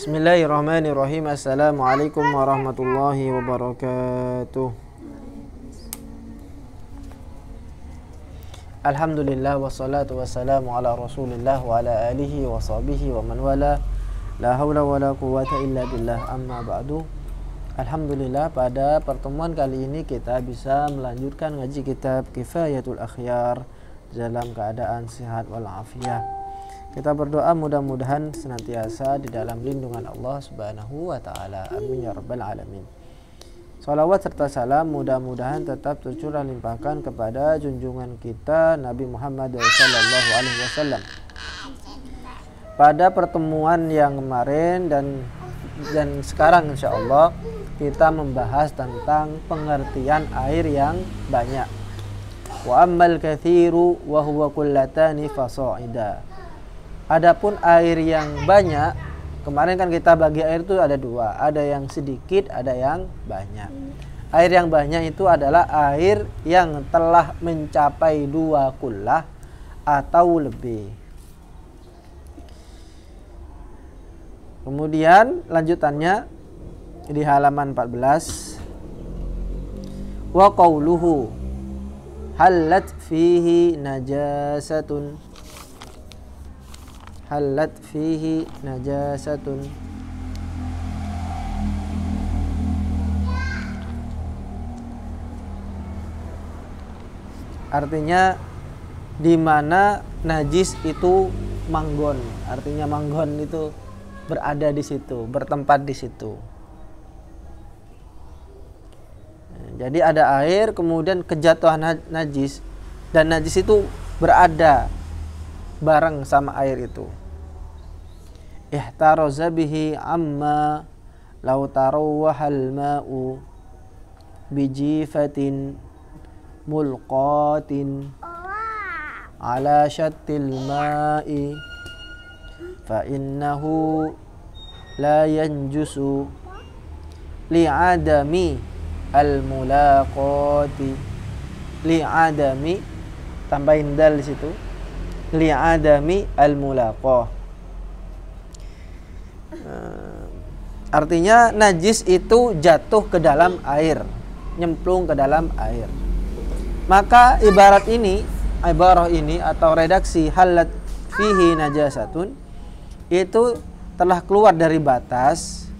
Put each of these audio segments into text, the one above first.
Bismillahirrahmanirrahim. Assalamualaikum warahmatullahi wabarakatuh. Alhamdulillah wassalatu wassalamu ala rasulillah wa ala alihi wa sahbihi wa man wala. La hawla wa la quwwata illa billah, amma ba'du. Alhamdulillah, pada pertemuan kali ini kita bisa melanjutkan ngaji kitab Kifayatul Akhyar dalam keadaan sehat walafiat. Kita berdoa mudah-mudahan senantiasa di dalam lindungan Allah Subhanahu wa taala. Amin ya rabbal alamin. Salawat serta salam mudah-mudahan tetap tercurah limpahkan kepada junjungan kita Nabi Muhammad sallallahu alaihi wasallam. Pada pertemuan yang kemarin dan sekarang insyaallah kita membahas tentang pengertian air yang banyak. Wa ammal katsiru wa huwa kullatani fasa'ida. Adapun air yang banyak, kemarin kan kita bagi air itu ada dua, ada yang sedikit, ada yang banyak. Air yang banyak itu adalah air yang telah mencapai 2 kullah atau lebih. Kemudian lanjutannya di halaman 14. Wa qauluhu halat fihi najasatun. Halat fihi najasatun. Artinya di mana najis itu manggon. Artinya manggon itu berada di situ, bertempat di situ. Jadi ada air, kemudian kejatuhan najis, dan najis itu berada bareng sama air itu. Ihtaraza bihi amma law tarawwahal ma'u bijifatin mulqatin ala syattil ma'i fa innahu la yanjusu li'adami al-mulaqati. Li'adami, tambahin dal di situ, li'adami al-mulaqah. Artinya najis itu jatuh ke dalam air, nyemplung ke dalam air. Maka ibarah ini atau redaksi halat fihi najasatun itu telah keluar dari batas,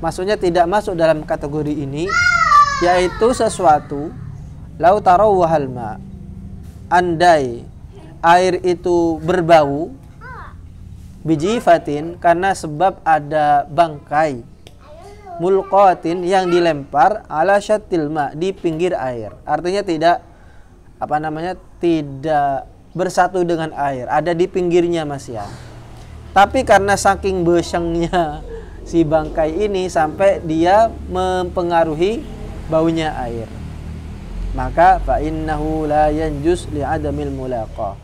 maksudnya tidak masuk dalam kategori ini, yaitu sesuatu lau tarawwahal ma, andai air itu berbau, bijifatin, karena sebab ada bangkai, mulqatin, yang dilempar, ala syattil ma, di pinggir air. Artinya tidak tidak bersatu dengan air, ada di pinggirnya Mas ya. Tapi karena saking besengnya si bangkai ini sampai dia mempengaruhi baunya air, maka fa innahu la yanjus li'adamil mulaqah.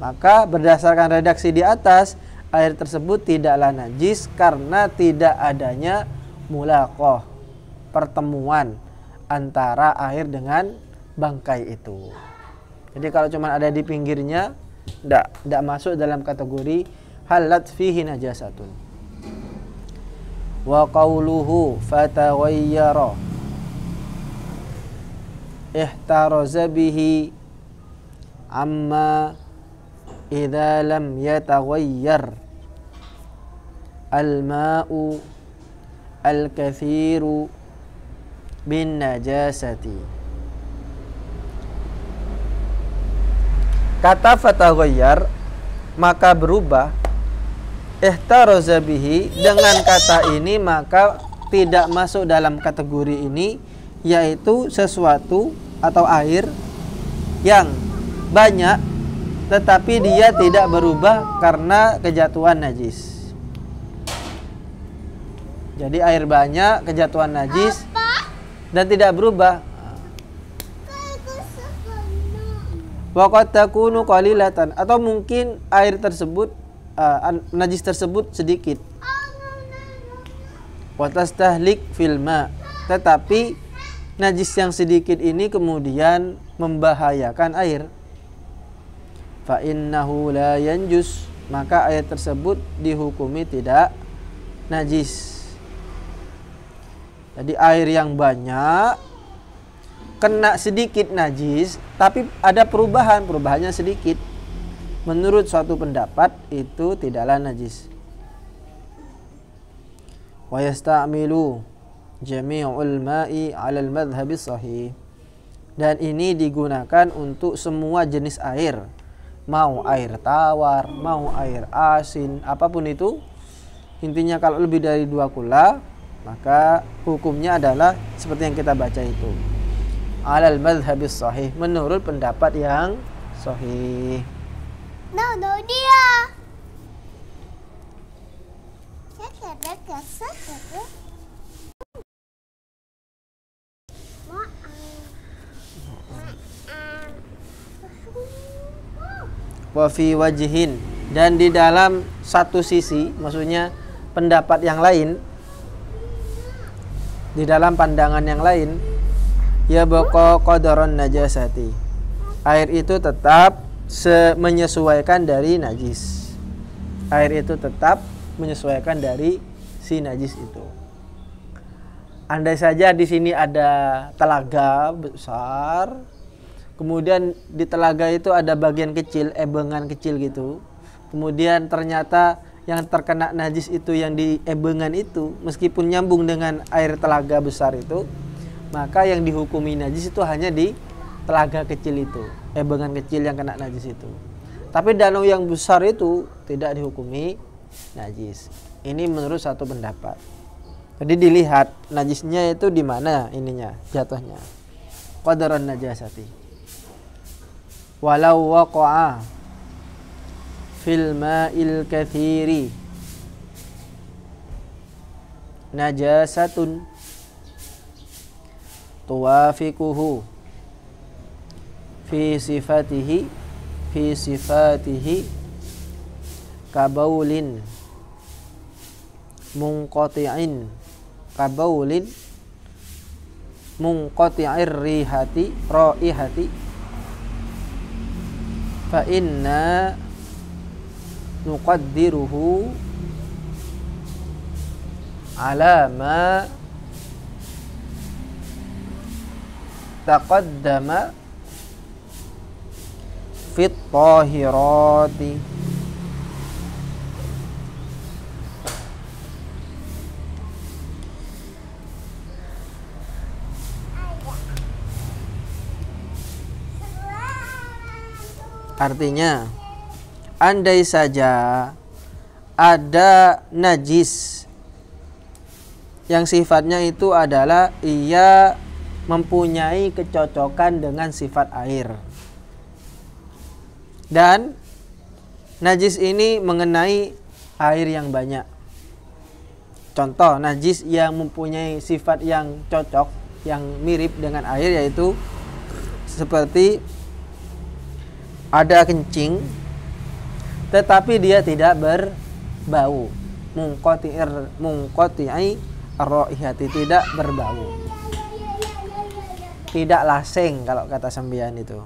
Maka berdasarkan redaksi di atas, air tersebut tidaklah najis karena tidak adanya mulaqah, pertemuan antara air dengan bangkai itu. Jadi kalau cuma ada di pinggirnya, tidak masuk dalam kategori halat fihi najasatun. Wa qauluhu fataghayyara ihtaraza bihi amma idza lam yataghayyar al-ma'u al-kathiru bin najasati. Kata fataghayyar, maka berubah, ihtaraza bihi, dengan kata ini maka tidak masuk dalam kategori ini, yaitu sesuatu atau air yang banyak tetapi dia tidak berubah karena kejatuhan najis. Jadi air banyak, kejatuhan najis, dan tidak berubah. Waqad takunu qalilatan, atau mungkin air tersebut najis tersebut sedikit. Wa tastahlik fil ma, tetapi najis yang sedikit ini kemudian membahayakan air. Fa innahu la yanjus, maka air tersebut dihukumi tidak najis. Jadi air yang banyak kena sedikit najis, tapi ada perubahannya sedikit. Menurut suatu pendapat itu tidaklah najis. Wa yasta'milu jami'ul ma'i 'ala al-madhhab sahih. Dan ini digunakan untuk semua jenis air. Mau air tawar, mau air asin, apapun itu. Intinya kalau lebih dari 2 kula, maka hukumnya adalah seperti yang kita baca itu. 'Alal madhhab sahih, menurut pendapat yang sahih. No, dia. Wa fi wajhin, dan di dalam satu sisi, maksudnya pendapat yang lain, di dalam pandangan yang lain, ya baqa qadaron najasati, air itu tetap menyesuaikan dari najis. Air itu tetap menyesuaikan dari si najis itu. Andai saja di sini ada telaga besar, kemudian di telaga itu ada bagian kecil, ebengan kecil gitu. Kemudian ternyata yang terkena najis itu yang di ebengan itu, meskipun nyambung dengan air telaga besar itu, maka yang dihukumi najis itu hanya di telaga kecil itu, ebengan kecil yang kena najis itu. Tapi danau yang besar itu tidak dihukumi najis. Ini menurut satu pendapat. Jadi dilihat najisnya itu di mana ininya, jatuhnya. Qadaran najasati. Walau waqa'a fil ma'il katsiri najasatun tuwafiquhu fi sifatihi kabaulin munqati'ir raihati fa inna nuqaddiruhu ala ma taqaddama fit tahirati. Artinya, andai saja ada najis yang sifatnya itu adalah ia mempunyai kecocokan dengan sifat air, dan najis ini mengenai air yang banyak. Contoh najis yang mempunyai sifat yang cocok, yang mirip dengan air, yaitu seperti ada kencing tetapi dia tidak berbau, munqati'i ar-raihati, tidak berbau, tidak laseng kalau kata sembian itu.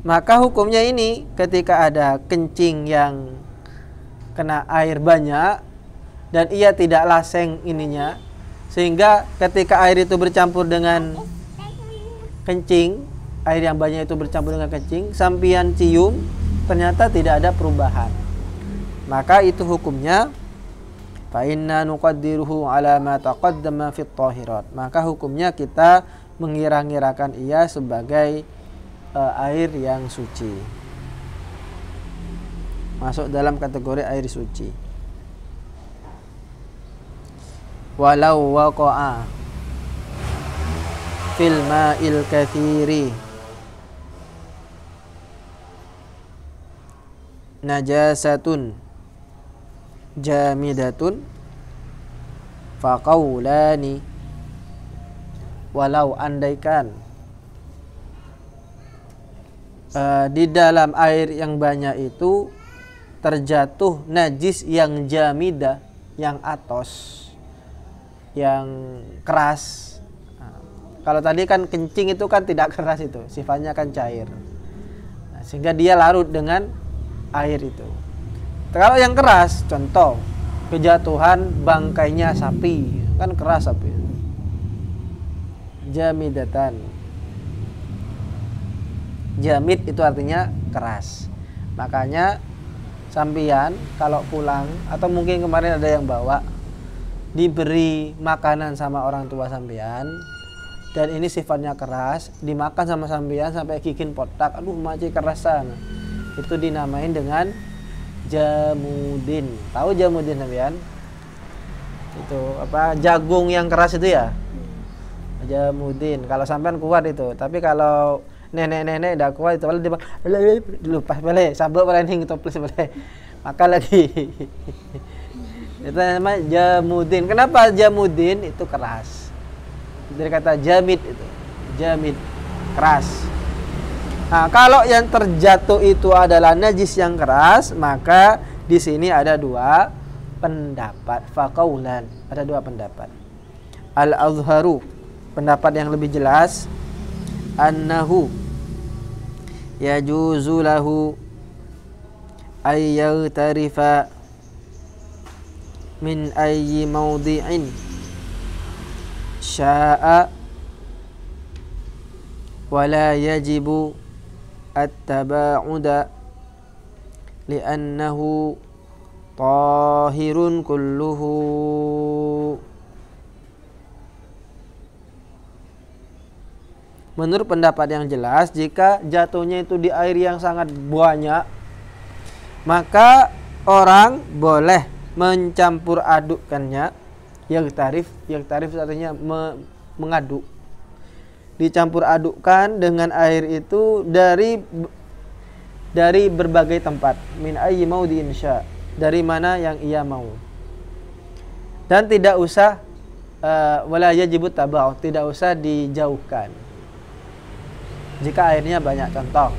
Maka hukumnya ini ketika ada kencing yang kena air banyak dan ia tidak laseng ininya, sehingga ketika air itu bercampur dengan kencing, air yang banyak itu bercampur dengan kencing, sampian cium ternyata tidak ada perubahan, maka itu hukumnya fa inna nuqaddiruhu ala ma taqaddama fit tahirat, maka hukumnya kita mengira-ngirakan ia sebagai air yang suci, masuk dalam kategori air suci. Walau waqa'a fil ma'il katsiri najasatun jamidatun faqaulani, walau andaikan di dalam air yang banyak itu terjatuh najis yang jamidah, yang atos, yang keras. Kalau tadi kan kencing itu kan tidak keras, itu sifatnya kan cair, sehingga dia larut dengan air itu. Kalau yang keras, contoh kejatuhan bangkainya sapi, kan keras sapi. Jamidatan. Jamid itu artinya keras. Makanya sampian kalau pulang atau mungkin kemarin ada yang bawa diberi makanan sama orang tua sampean dan ini sifatnya keras, dimakan sama sampean sampai bikin potak, aduh maci kerasan, itu dinamain dengan jamudin. Tahu jamudin sampean? Itu apa, jagung yang keras itu ya, jamudin. Kalau sampean kuat itu, tapi kalau nenek-nenek udah kuat itu malah dilupas boleh sabuk boleh ning toples boleh makan lagi. Itu namanya jamudin. Kenapa jamudin? Itu keras. Dari kata jamid itu, jamid keras. Nah, kalau yang terjatuh itu adalah najis yang keras, maka di sini ada dua pendapat. Faqaulan, ada dua pendapat. Al-azharu, pendapat yang lebih jelas, annahu yajuzu lahu ay yaghtarifa min ayyi mawdi'in sya'a wa la yajibu at-taba'uda li'annahu tahirun kulluhu. Menurut pendapat yang jelas, jika jatuhnya itu di air yang sangat banyak, maka orang boleh mencampur adukkannya. Yang tarif artinya mengaduk. Dicampur adukkan dengan air itu dari berbagai tempat. Min ayyi maudhi'in sya, dari mana yang ia mau. Dan tidak usah wala yajibu tabau, tidak usah dijauhkan. Jika airnya banyak, contoh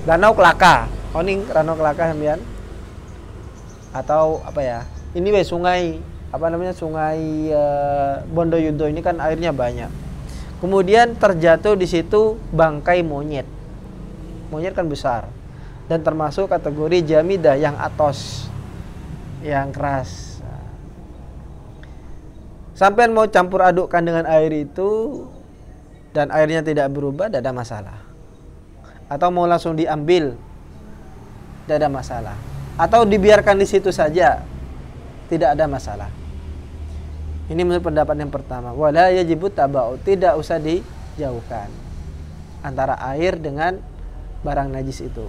Danau Kelaka, oning Danau Kelaka sampean, atau apa ya, ini sungai apa namanya, sungai Bondoyudo ini kan airnya banyak. Kemudian terjatuh di situ bangkai monyet. Monyet kan besar dan termasuk kategori jamidah yang atos, yang keras. Sampean mau campur adukkan dengan air itu dan airnya tidak berubah, tidak ada masalah. Atau mau langsung diambil, tidak ada masalah. Atau dibiarkan di situ saja, tidak ada masalah. Ini menurut pendapat yang pertama. Wala yajibu tabau, tidak usah dijauhkan antara air dengan barang najis itu.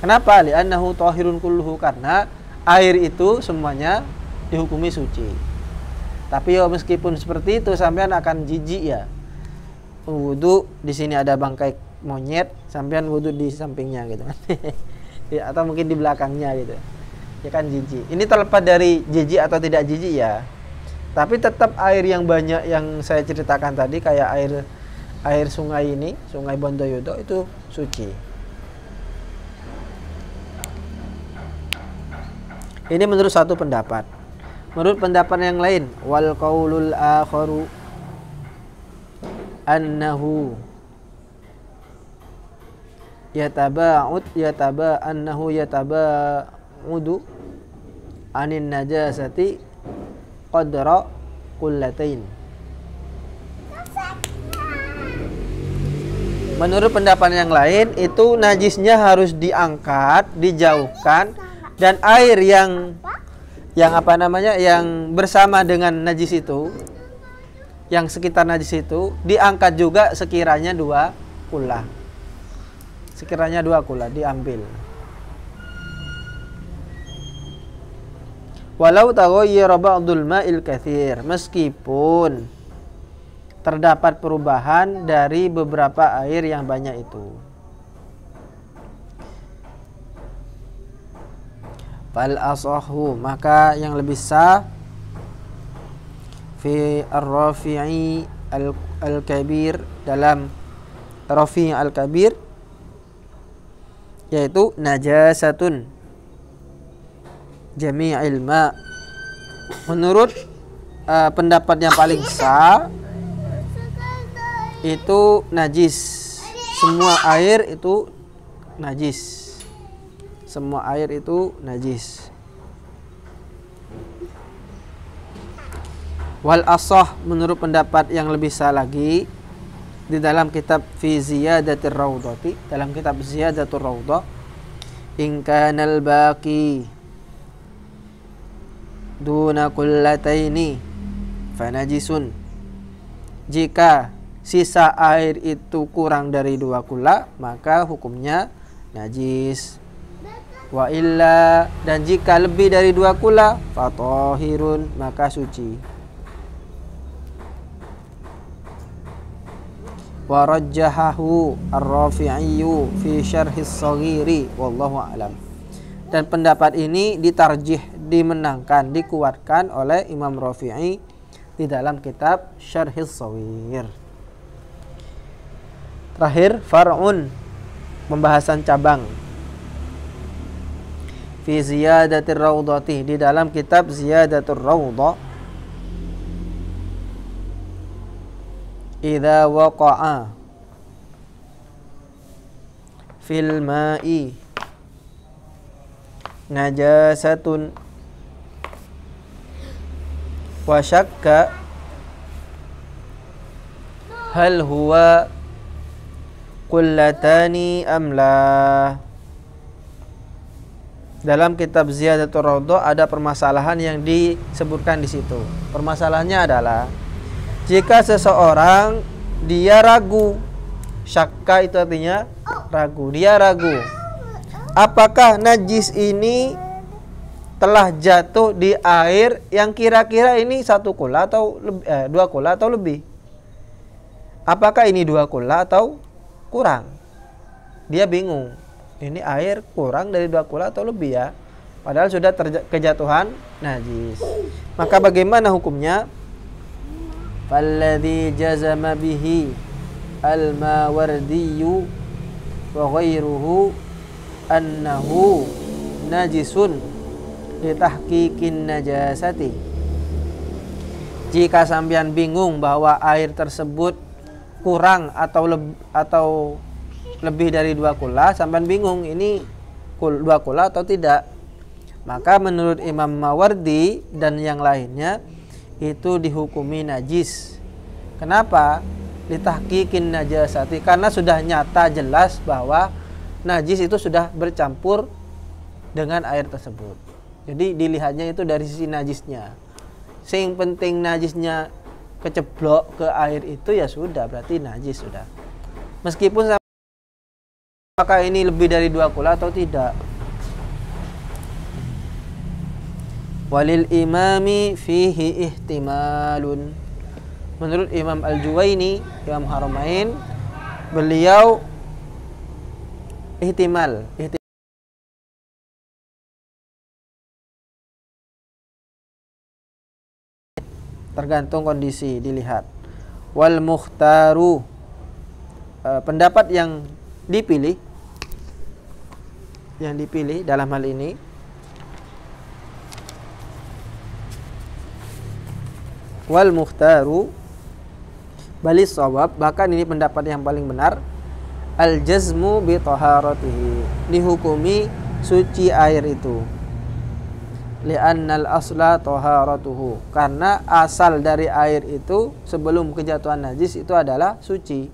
Kenapa? Li'annahu tahirun kulluhu, karena air itu semuanya dihukumi suci. Tapi ya meskipun seperti itu, sampean akan jijik ya. Wudu di sini ada bangkai monyet, sampean wudu di sampingnya gitu kan. Ya, atau mungkin di belakangnya gitu. Ya kan jijik. Ini terlepas dari jijik atau tidak jijik ya. Tapi tetap air yang banyak yang saya ceritakan tadi, kayak air sungai ini, Sungai Bondoyudo, itu suci. Ini menurut satu pendapat. Menurut pendapat yang lain, wal qaulul akharu annahu yataba'udu anin najasati qadra qullatain. Menurut pendapat yang lain, itu najisnya harus diangkat, dijauhkan, dan air yang apa namanya, yang bersama dengan najis itu, yang sekitar najis itu diangkat juga sekiranya 2 kula. Sekiranya 2 kula diambil. Walau taghayyara ba'dul ma'il katsir, meskipun terdapat perubahan dari beberapa air yang banyak itu. Fal asahu, maka yang lebih sah fi ar-Rafi'i al-Kabir, dalam Rafi' al-Kabir, yaitu najasatun jami'il ma. Menurut pendapat yang paling sah, itu najis, semua air itu najis, semua air itu najis. Wal ashah, menurut pendapat yang lebih sah lagi, di dalam kitab fi ziyadatir raudhati, dalam kitab ziyadatur raudhah, in kanal baqi duna kullataini fanajisun, jika sisa air itu kurang dari 2 kula maka hukumnya najis. Wa illa, dan jika lebih dari 2 kula fatahirun, maka suci. Wa rajjahahu ar-Rafi'iyyu fi syarhis shaghiri wallahu a'lam. Dan pendapat ini ditarjih, dimenangkan, dikuatkan oleh Imam Rafi'i di dalam kitab Syarhis Shaghir. Terakhir, far'un, pembahasan cabang. Fi ziyadatir raudhati, di dalam kitab Ziyadatur Raudhah, idza waqa'a fil ma'i najasatun wa syakka hal huwa qullatani amla. Dalam kitab Ziyadatur Raudhah ada permasalahan yang disebutkan di situ. Permasalahannya adalah jika seseorang dia ragu, syakka itu artinya ragu, dia ragu, apakah najis ini telah jatuh di air yang kira-kira ini 1 kula atau 2 kula atau lebih. Apakah ini 2 kula atau kurang? Dia bingung. Ini air kurang dari 2 kula atau lebih ya? Padahal sudah kejatuhan najis. Maka bagaimana hukumnya? Falladhi jazama bihi al-Mawardiyu wa ghairuhu annahu najisun litahqiqin najasati. Jika sampean bingung bahwa air tersebut kurang atau lebih dari 2 kula, sampean bingung ini 2 kula atau tidak, maka menurut Imam Mawardi dan yang lainnya itu dihukumi najis. Kenapa? Litahqiqin najasati, karena sudah nyata jelas bahwa najis itu sudah bercampur dengan air tersebut. Jadi dilihatnya itu dari sisi najisnya. Sing penting najisnya keceblok ke air itu ya sudah, berarti najis sudah. Meskipun apakah ini lebih dari 2 kula atau tidak. Walil imami fihi ihtimalun. Menurut Imam Al-Juwaini, Imam Haramain, beliau ihtimal tergantung kondisi, dilihat. Wal mukhtaru, pendapat yang dipilih dalam hal ini wal mukhtaru balis shawab, bahkan ini pendapat yang paling benar, al jazmu bi taharatihi, dihukumi suci air itu, li'annal asla taharatuhu, karena asal dari air itu sebelum kejatuhan najis itu adalah suci.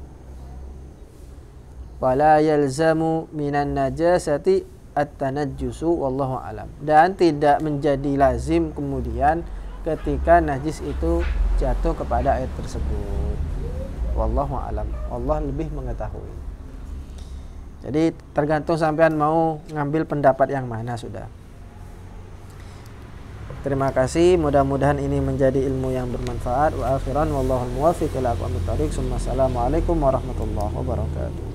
Wala yalzamu minan najasati at-tanajjusu wallahu alam, dan tidak menjadi lazim kemudian ketika najis itu jatuh kepada air tersebut. Wallahu alam, Allah lebih mengetahui. Jadi tergantung sampean mau ngambil pendapat yang mana sudah. Terima kasih, mudah-mudahan ini menjadi ilmu yang bermanfaat. Wa akhiran wallahul muwaffiq ila aqwamit thoriq. Assalamualaikum warahmatullahi wabarakatuh.